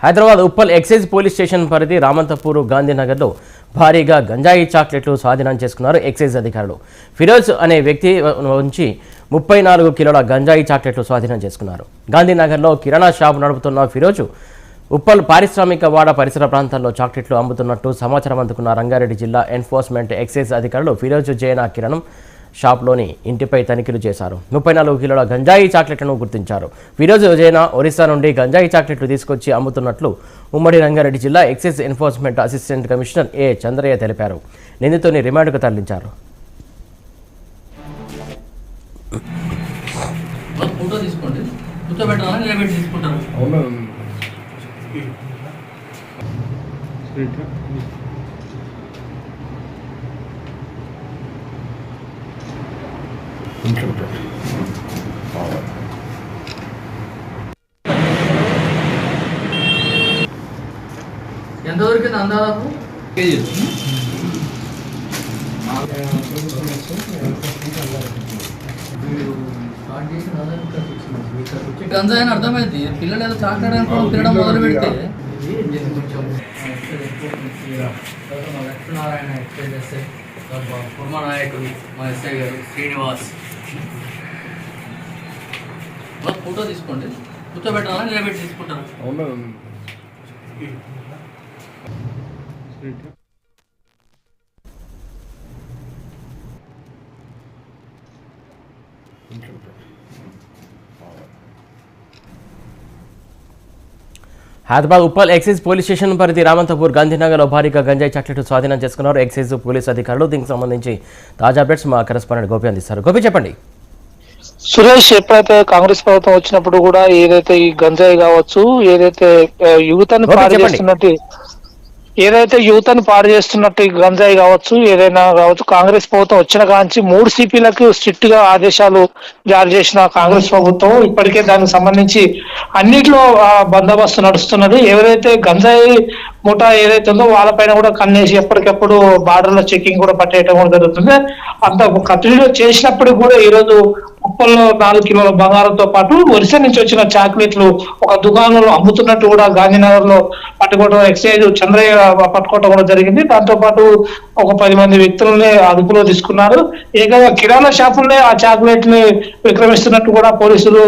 Hyderabad Uppal excise police station పరిధి రామంతపూర్ గాంధీనగర్లో భారీగా గంజాయి చాక్లెట్లు స్వాధీనం చేసుకున్నారు ఎక్సైజ్ అధికారులు. ఫిరోజ్ అనే వ్యక్తి నుంచి 34 కిలోల గంజాయి చాక్లెట్లు స్వాధీనం చేసుకున్నారు. గాంధీనగర్లో కిరాణా షాపు నడుపుతున్న ఫిరోజ్ ఉప్పల్ పారిశ్రామిక వాడ పరిసర ప్రాంతాల్లో చాక్లెట్లు అమ్ముతున్నట్టు సమాచారం అందుకున్న రంగారెడ్డి జిల్లా ఎన్ఫోర్స్మెంట్ ఎక్సైజ్ అధికారులు ఫిరోజ్ జైనా కిరణం షాప్లోని ఇంటిపై తనిఖీలు చేశారు. 34 కిలోల గంజాయి చాక్లెట్లను గుర్తించారు. ఫిరోజ్ జైనా ఒరిస్సా నుండి గంజాయి చాక్లెట్లు తీసుకొచ్చి అమ్ముతున్నట్లు ఉమ్మడి రంగారెడ్డి జిల్లా ఎక్సైజ్ ఎన్ఫోర్స్మెంట్ అసిస్టెంట్ కమిషనర్ ఏ చంద్రయ్య తెలిపారు. నిందితుడిని రిమాండ్కు తరలించారు. ఎంతవరకు అందాదాపు గంజాయి అని అర్థమైంది. పిల్లలు ఏదో చాకడానికి తినడం మొదలు పెడితే లక్ష్మీనారాయణ ఎక్స్ప్లెయిన్ చేస్తే కుర్మ నాయకుడు మా ఎస్ఐ గారు శ్రీనివాస్ ఫోటో తీసుకోండి. కూర్చోబెట్టాలా నిలబెట్టి తీసుకుంటారు. Hyderabad Uppal excise police station పరిధి రామంతపూర్ గాంధీనగర్లో భారీగా గంజాయి చాక్లెట్లు స్వాధీనం చేసుకున్నారు ఎక్సైజ్ పోలీస్ అధికారులు. దీనికి సంబంధించి తాజా అప్డేట్స్ మా కరెస్పాండెంట్ గోపి అందిస్తారు. గోపి చెప్పండి. సురేష్, ఎప్పుడైతే కాంగ్రెస్ ప్రభుత్వం వచ్చినప్పుడు కూడా ఏదైతే ఈ గంజాయి కావచ్చు, ఏదైతే యువతని పాడు చేస్తున్నట్టు ఈ గంజాయి కావచ్చు, ఏదైనా కావచ్చు, కాంగ్రెస్ ప్రభుత్వం వచ్చిన కాంచి 3 సిపిలకు స్ట్రిక్ట్ గా ఆదేశాలు జారీ చేసిన కాంగ్రెస్ ప్రభుత్వం ఇప్పటికే దానికి సంబంధించి అన్నిట్లో బందోబస్తు నడుస్తున్నది. ఎవరైతే గంజాయి ముఠా ఏదైతే ఉందో వాళ్ళపైన కూడా కన్నేసి ఎప్పటికెప్పుడు బార్డర్ లో చెకింగ్ కూడా పట్టేయడం కూడా జరుగుతుంది. అంత కంటిన్యూ చేసినప్పుడు కూడా ఈ రోజు ఉప్పల్లో 4 కిలోల బంగారంతో పాటు ఒరిస్సా నుంచి వచ్చిన చాక్లెట్లు ఒక దుకాణంలో అమ్ముతున్నట్టు కూడా గాంధీనగర్ లో పట్టుకోవడం, ఎక్సైజ్ చంద్రయ్య పట్టుకోవడం కూడా జరిగింది. దాంతో పాటు ఒక 10 మంది వ్యక్తులని అదుపులో తీసుకున్నారు. ఏకంగా కిరాణా షాపులనే ఆ చాక్లెట్ ని విక్రమిస్తున్నట్టు కూడా పోలీసులు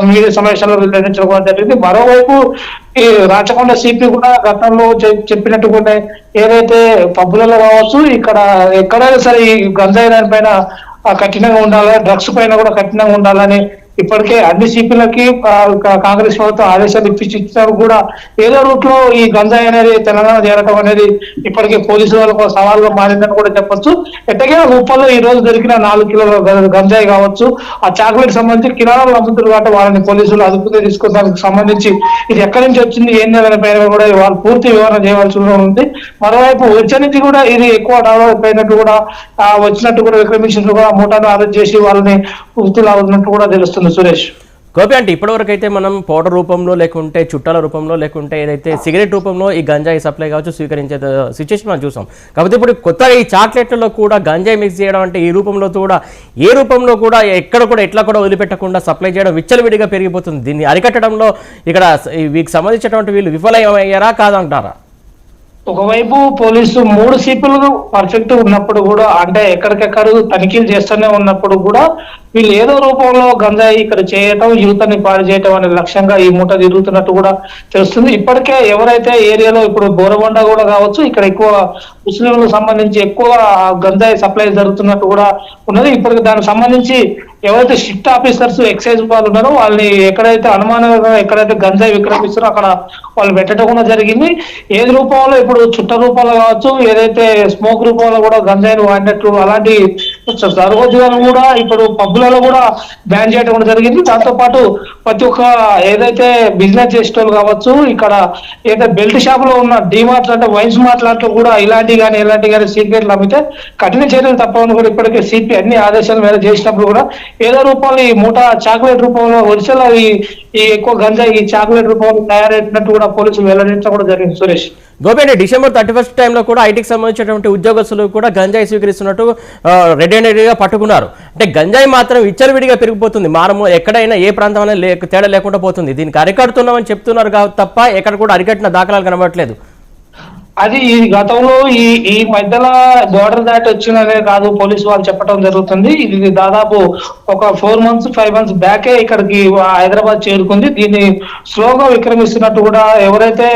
మీడియా సమావేశాల్లో వెల్లడించడం కూడా జరిగింది. మరోవైపు ఈ రాచకొండ సిపి కూడా గతంలో చెప్పినట్టుగానే ఏదైతే పబ్బులలో కావచ్చు, ఇక్కడ ఎక్కడైనా సరే ఈ గంజాయి దాని పైన కఠినంగా ఉండాలి, డ్రగ్స్ పైన కూడా కఠినంగా ఉండాలని ఇప్పటికే అన్ని సిపిలకి కాంగ్రెస్ ప్రభుత్వం ఆదేశాలు ఇచ్చినా కూడా ఏదో రూట్ లో ఈ గంజాయి అనేది తెలంగాణ చేరటం అనేది ఇప్పటికే పోలీసుల వాళ్ళకు సవాల్గా మారిందని కూడా చెప్పొచ్చు. ఎట్టకేలా ఉప్పల్లో ఈ రోజు దొరికిన 4 కిలోల గంజాయి కావచ్చు, ఆ చాక్లెట్ సంబంధించి కిరాణాలు అమ్ముతున్నారు కాబట్టి వాళ్ళని పోలీసులు అదుపుగా తీసుకుని దానికి సంబంధించి ఇది ఎక్కడి నుంచి వచ్చింది ఏంది అనే పైన కూడా వాళ్ళు పూర్తి వివరణ చేయవలసి ఉంది. మరోవైపు వచ్చే నుంచి కూడా ఇది ఎక్కువ డెవలప్ అయినట్టు కూడా వచ్చినట్టు కూడా విక్రమించినట్టు కూడా మూటాను అరెస్ట్ చేసి వాళ్ళని పూర్తిలాగుతున్నట్టు కూడా తెలుస్తుంది. సురేష్, గోపి అంటే ఇప్పటివరకు అయితే మనం పౌడర్ రూపంలో లేకుంటే చుట్టాల రూపంలో లేకుంటే ఏదైతే సిగరెట్ రూపంలో ఈ గంజాయి సప్లై కావచ్చు స్వీకరించే సిచ్యువేషన్ మనం చూసాం. కాకపోతే ఇప్పుడు కొత్తగా ఈ చాక్లెట్లలో కూడా గంజాయి మిక్స్ చేయడం అంటే ఈ రూపంలో కూడా ఏ రూపంలో కూడా ఎక్కడ కూడా ఎట్లా కూడా వదిలిపెట్టకుండా సప్లై చేయడం విచ్చలవిడిగా పెరిగిపోతుంది. దీన్ని అరికట్టడంలో ఇక్కడ వీటికి సంబంధించినటువంటి వీళ్ళు విఫలమయ్యారా కాదంటారా? ఒకవైపు పోలీసు 3 సిపిలు పర్ఫెక్ట్ ఉన్నప్పుడు కూడా, అంటే ఎక్కడికెక్కడ తనిఖీలు చేస్తూనే ఉన్నప్పుడు కూడా వీళ్ళు ఏదో రూపంలో గంజాయి ఇక్కడ చేయటం, యువతని పాడు చేయటం అనే లక్ష్యంగా ఈ మూట తిరుగుతున్నట్టు కూడా తెలుస్తుంది. ఇప్పటికే ఎవరైతే ఏరియాలో ఇప్పుడు బోరబండ కూడా కావచ్చు, ఇక్కడ ఎక్కువ ముస్లింలకు సంబంధించి ఎక్కువ గంజాయి సప్లై జరుగుతున్నట్టు కూడా ఉన్నది. ఇప్పటికి దానికి సంబంధించి ఎవరైతే షిఫ్ట్ ఆఫీసర్స్ ఎక్సైజ్ వాళ్ళు ఉన్నారో వాళ్ళని ఎక్కడైతే అనుమానంగా ఎక్కడైతే గంజాయి విక్రమిస్తారో అక్కడ వాళ్ళు పెట్టడం కూడా జరిగింది. ఏది రూపంలో ఇప్పుడు చుట్ట రూపంలో కావచ్చు, ఏదైతే స్మోక్ రూపంలో కూడా గంజాయిని వాడినట్టు అలాంటి సర్వోద్యోగాలు కూడా ఇప్పుడు పబ్బులలో కూడా బ్యాన్ చేయడం కూడా జరిగింది. దాంతో పాటు ప్రతి ఒక్క ఏదైతే బిజినెస్ చేసేటోళ్ళు కావచ్చు, ఇక్కడ ఏదైతే బెల్ట్ షాప్ లో ఉన్న డిమార్ట్ అంటే వైన్స్ మార్ట్ కూడా ఇలాంటి కానీ ఎలాంటి కానీ సీక్రెట్లు అమ్మితే కఠిన చర్యలు తప్పని కూడా ఇప్పటికే సిపి అన్ని ఆదేశాలు మీద చేసినప్పుడు కూడా ఏదో రూపంలో ఈ మూటా చాక్లెట్ రూపంలో ఒరిస్సాలో ఈ ఎక్కువ గంజాయి ఈ చాక్లెట్ రూపంలో తయారైనట్టు కూడా పోలీసులు వెల్లడించడం కూడా జరిగింది. సురేష్. గోపి అంటే December 31 టైంలో కూడా ఐటీకి సంబంధించినటువంటి ఉద్యోగస్తులు కూడా గంజాయి స్వీకరిస్తున్నట్టు రెడ్ హ్యాండెడ్గా పట్టుకున్నారు. అంటే గంజాయి మాత్రం విచ్చలవిడిగా పెరిగిపోతుంది. మారము ఎక్కడైనా ఏ ప్రాంతంలో తేడా లేకుండా పోతుంది. దీనికి అరికడుతున్నామని చెప్తున్నారు తప్ప ఎక్కడ కూడా అరికట్టిన దాఖలాలు కనబడట్లేదు. అది ఈ గతంలో ఈ మధ్యలో బోర్డర్ దాటి వచ్చిందనే కాదు, పోలీసు వాళ్ళు చెప్పడం జరుగుతుంది. ఇది దాదాపు ఒక 4 months 5 months బ్యాకే ఇక్కడికి హైదరాబాద్ చేరుకుంది. దీన్ని స్లోగా విక్రమిస్తున్నట్టు కూడా, ఎవరైతే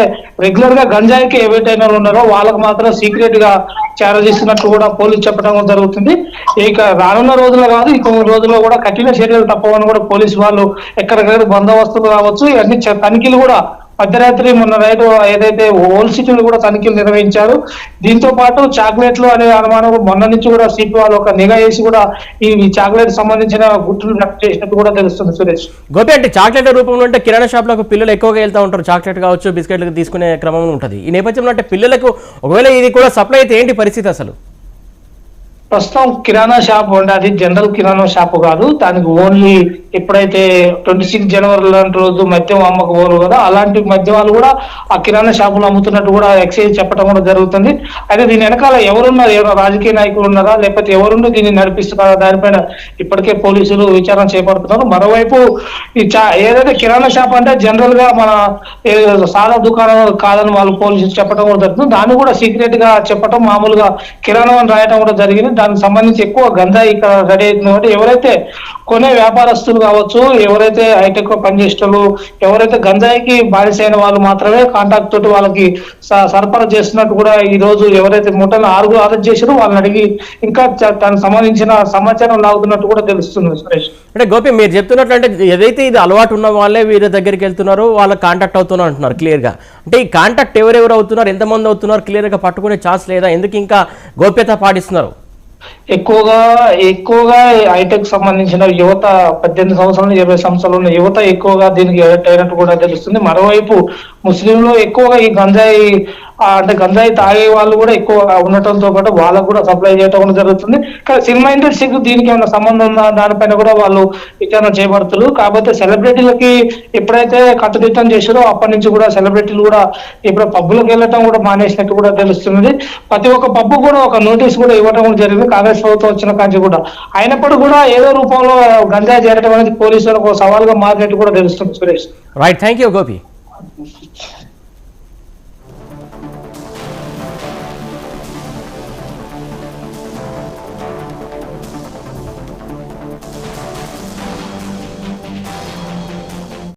రెగ్యులర్ గా గంజాయికి ఏవైతే ఉన్నారో వాళ్ళకు మాత్రం సీక్రెట్ గా చేరదీస్తున్నట్టు కూడా పోలీసు చెప్పడం జరుగుతుంది. ఇక రానున్న రోజుల్లో కాదు, ఈ కొన్ని రోజుల్లో కూడా కఠిన చర్యలు తప్పవని కూడా పోలీసు వాళ్ళు ఎక్కడికక్కడ బందోబస్తులు కావచ్చు, ఇవన్నీ తనిఖీలు కూడా మధ్యరాత్రి మొన్న రైతు ఏదైతే ఓల్డ్ సిటీలు కూడా తనిఖీలు నిర్వహించారు. దీంతో పాటు చాక్లెట్లు అనే అనుమానం మొన్న నుంచి కూడా సిపి వాళ్ళు ఒక నిఘా వేసి కూడా ఈ చాక్లెట్ సంబంధించిన గుర్తులు నట్టు చేసినట్టు కూడా తెలుస్తుంది. సురేష్, గోపి అంటే చాక్లెట్ రూపంలో అంటే కిరాణా షాప్లకు పిల్లలు ఎక్కువగా వెళ్తూ ఉంటారు. చాక్లెట్ కావచ్చు, బిస్కెట్లు తీసుకునే క్రమం ఉంటుంది. ఈ నేపథ్యంలో అంటే పిల్లలకు ఒకవేళ ఇది కూడా సప్లై అయితే ఏంటి పరిస్థితి అసలు? ప్రస్తుతం కిరాణా షాప్ ఉండే, అది జనరల్ కిరాణా షాప్ కాదు. దానికి ఓన్లీ ఎప్పుడైతే 26 జనవరి లాంటి రోజు మద్యం అమ్మకపోరు కదా, అలాంటి మద్యాలు కూడా ఆ కిరాణా షాపులు అమ్ముతున్నట్టు కూడా ఎక్సైజ్ చెప్పడం కూడా జరుగుతుంది. అయితే దీని వెనకాల ఎవరున్నారు, ఎవరైనా రాజకీయ నాయకులు ఉన్నారా, లేకపోతే ఎవరుండి దీన్ని నడిపిస్తున్నారా, దానిపైన ఇప్పటికే పోలీసులు విచారణ చేపడుతున్నారు. మరోవైపు ఏదైతే కిరాణా షాప్ అంటే జనరల్ గా మన సాదా దుకాణం కాదని వాళ్ళు పోలీసులు చెప్పడం కూడా జరుగుతుంది. దాన్ని కూడా సీక్రెట్ గా చెప్పడం, మామూలుగా కిరాణం అని రాయటం కూడా జరిగింది. దానికి సంబంధించి ఎక్కువ గంజాయి ఇక్కడ రెడీ అవుతుంది కాబట్టి ఎవరైతే కొనే వ్యాపారస్తులు కావచ్చు, ఎవరైతే హైటెక్ పనిచేసేటోళ్ళు, ఎవరైతే గంజాయికి బానిసైన వాళ్ళు మాత్రమే కాంటాక్ట్ తోటి వాళ్ళకి సరఫరా చేస్తున్నట్టు కూడా ఈ రోజు ఎవరైతే ముఠాను 6 అరెస్ట్ చేశారో వాళ్ళని అడిగి ఇంకా దానికి సంబంధించిన సమాచారం లాగుతున్నట్టు కూడా తెలుస్తుంది. సురేష్, అంటే గోపి మీరు చెప్తున్నట్లు అంటే ఏదైతే ఇది అలవాటు ఉన్న వాళ్ళే వీరి దగ్గరికి వెళ్తున్నారో వాళ్ళ కాంటాక్ట్ అవుతున్నారు అంటున్నారు క్లియర్ గా. అంటే ఈ కాంటాక్ట్ ఎవరెవరు అవుతున్నారు, ఎంతమంది అవుతున్నారు క్లియర్ గా పట్టుకునే ఛాన్స్ లేదా? ఎందుకు ఇంకా గోప్యత పాటిస్తున్నారు? ఎక్కువగా హైటెక్ సంబంధించిన యువత 18 సంవత్సరాలు 20 సంవత్సరాలు ఉన్న యువత ఎక్కువగా దీనికి ఎలక్ట్ అయినట్టు కూడా తెలుస్తుంది. మరోవైపు ముస్లింలు ఎక్కువగా ఈ గంజాయి అంటే గంజాయి తాగే వాళ్ళు కూడా ఎక్కువ ఉండటంతో పాటు వాళ్ళకు కూడా సప్లై చేయడం కూడా జరుగుతుంది. కానీ సినిమా ఇండస్ట్రీకి దీనికి ఏమైనా సంబంధం ఉందా దానిపైన కూడా వాళ్ళు విచారణ చేపడుతున్నారు. కాకపోతే సెలబ్రిటీలకి ఎప్పుడైతే కట్టుదిట్టం చేశారో అప్పటి నుంచి కూడా సెలబ్రిటీలు కూడా ఇప్పుడు పబ్బులకు వెళ్ళటం కూడా మానేసినట్టు కూడా తెలుస్తుంది. ప్రతి ఒక్క పబ్బు కూడా ఒక నోటీస్ కూడా ఇవ్వడం కూడా జరిగింది కాంగ్రెస్ ప్రభుత్వం వచ్చిన కాంచి కూడా. అయినప్పుడు కూడా ఏదో రూపంలో గంజాయి చేరడం అనేది పోలీసులకు సవాల్గా మారినట్టు కూడా తెలుస్తుంది. Suresh, right, thank you Gopi.